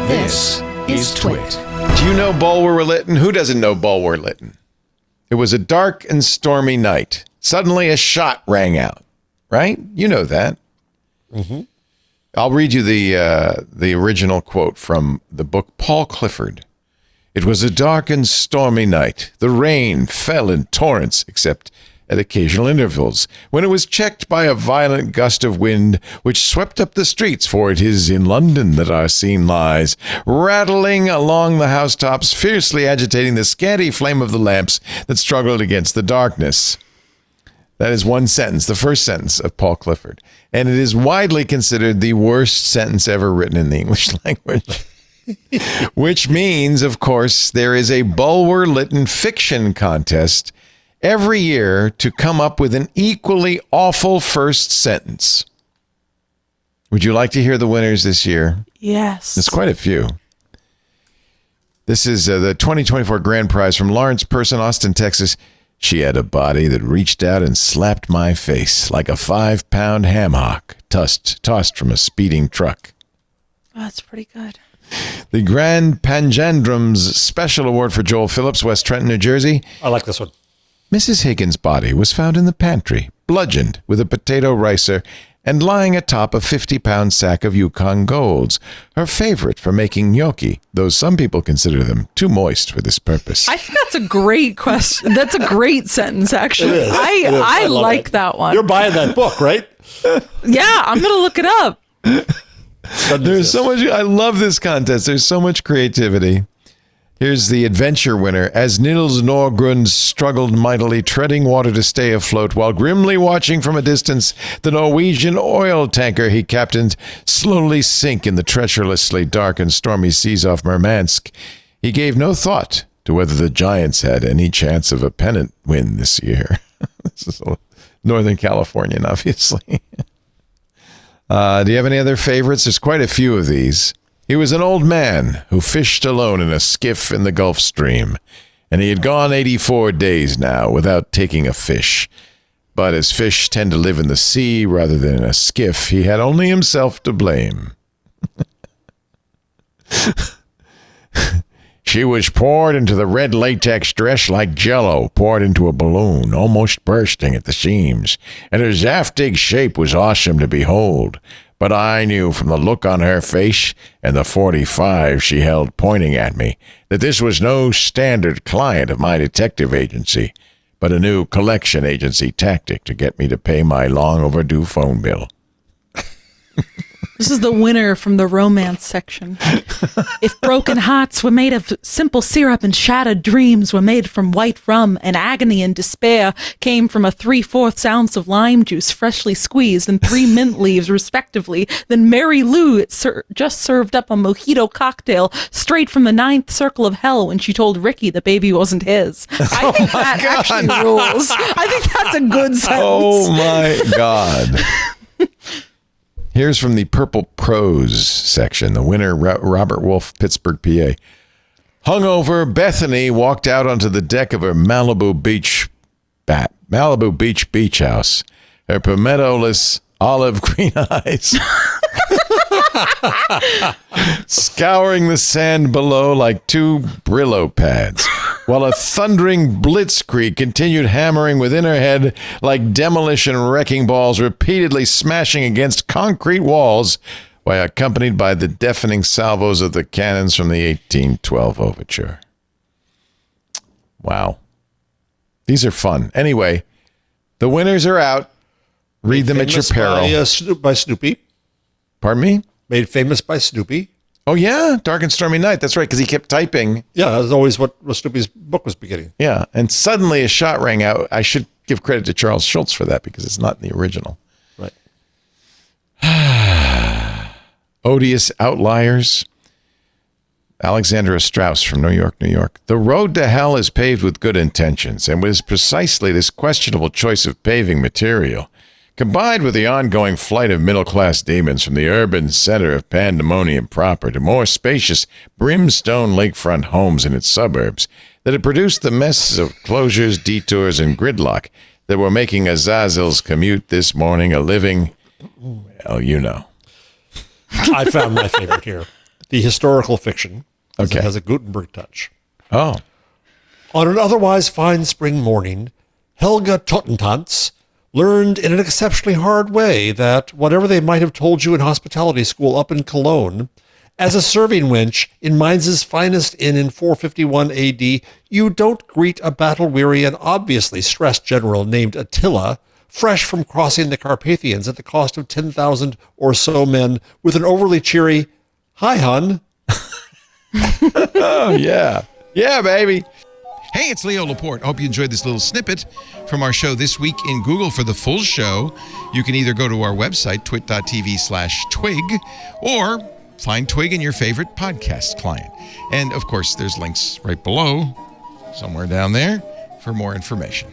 This is TWiT. Do you know Bulwer-Lytton? Who doesn't know Bulwer-Lytton? It was a dark and stormy night. Suddenly a shot rang out, right? You know that. Mm-hmm. I'll read you the original quote from the book Paul Clifford. It was a dark and stormy night. The rain fell in torrents, except at occasional intervals, when it was checked by a violent gust of wind which swept up the streets, for it is in London that our scene lies, rattling along the housetops, fiercely agitating the scanty flame of the lamps that struggled against the darkness. That is one sentence, the first sentence of Paul Clifford, and it is widely considered the worst sentence ever written in the English language. Which means, of course, there is a Bulwer-Lytton Fiction Contest every year to come up with an equally awful first sentence. Would you like to hear the winners this year? Yes. There's quite a few. This is the 2024 grand prize from Lawrence Person, Austin, Texas. She had a body that reached out and slapped my face like a 5-pound ham hock tossed from a speeding truck. Oh, that's pretty good. The Grand Panjandrum's Special Award for Joel Phillips, West Trenton, New Jersey. I like this one. Mrs. Higgins' body was found in the pantry, bludgeoned with a potato ricer and lying atop a 50-pound sack of Yukon Golds, her favorite for making gnocchi, though some people consider them too moist for this purpose. I think that's a great question. That's a great sentence, actually. It is. I like that one. You're buying that book, right? Yeah, I'm going to look it up. There's so much. I love this contest. There's so much creativity. Here's the adventure winner. As Nils Norgrund struggled mightily, treading water to stay afloat, while grimly watching from a distance the Norwegian oil tanker he captained slowly sink in the treacherously dark and stormy seas off Murmansk, he gave no thought to whether the Giants had any chance of a pennant win this year. This is Northern Californian, obviously. Do you have any other favorites? There's quite a few of these. He was an old man who fished alone in a skiff in the Gulf Stream, and he had gone 84 days now without taking a fish. But as fish tend to live in the sea rather than in a skiff, he had only himself to blame. She was poured into the red latex dress like jello poured into a balloon, almost bursting at the seams, and her zaftig shape was awesome to behold. But I knew from the look on her face and the .45 she held pointing at me that this was no standard client of my detective agency, but a new collection agency tactic to get me to pay my long overdue phone bill. This is the winner from the romance section. If broken hearts were made of simple syrup and shattered dreams were made from white rum, and agony and despair came from a 3/4 ounce of lime juice freshly squeezed and 3 mint leaves respectively, then Mary Lou just served up a mojito cocktail straight from the 9th circle of hell when she told Ricky the baby wasn't his. I think that actually rules. I think that's a good sentence. Oh my God. Here's from the Purple Prose section. The winner, Robert Wolf, Pittsburgh, PA. Hungover, Bethany walked out onto the deck of her Malibu Beach beach house. Her pimentoless olive green eyes scouring the sand below like 2 Brillo pads, while a thundering blitzkrieg continued hammering within her head like demolition wrecking balls, repeatedly smashing against concrete walls, while accompanied by the deafening salvos of the cannons from the 1812 overture. Wow. These are fun. Anyway, the winners are out. Read them at your peril. By Snoopy. Pardon me? Made famous by Snoopy. Oh, yeah. Dark and Stormy Night. That's right, because he kept typing. Yeah, that's always what Snoopy's book was beginning. Yeah, and suddenly a shot rang out. I should give credit to Charles Schultz for that because it's not in the original. Right. Odious Outliers. Alexandra Strauss from New York, New York. The road to hell is paved with good intentions, and with precisely this questionable choice of paving material, combined with the ongoing flight of middle-class demons from the urban center of pandemonium proper to more spacious brimstone lakefront homes in its suburbs, that it produced the mess of closures, detours, and gridlock that were making Azazil's commute this morning a living, well, you know. I found my favorite here. the historical fiction. Okay. It has a Gutenberg touch. Oh. On an otherwise fine spring morning, Helga Totentanz learned in an exceptionally hard way that whatever they might have told you in hospitality school up in Cologne, as a serving wench in Mainz's finest inn in 451 AD, you don't greet a battle-weary and obviously stressed general named Attila, fresh from crossing the Carpathians at the cost of 10,000 or so men, with an overly cheery, "Hi, hun." Oh, yeah. Yeah, baby. Hey, it's Leo Laporte. I hope you enjoyed this little snippet from our show This Week in Google. For the full show, you can either go to our website, twit.tv/twig, or find Twig in your favorite podcast client. And, of course, there's links right below, somewhere down there, for more information.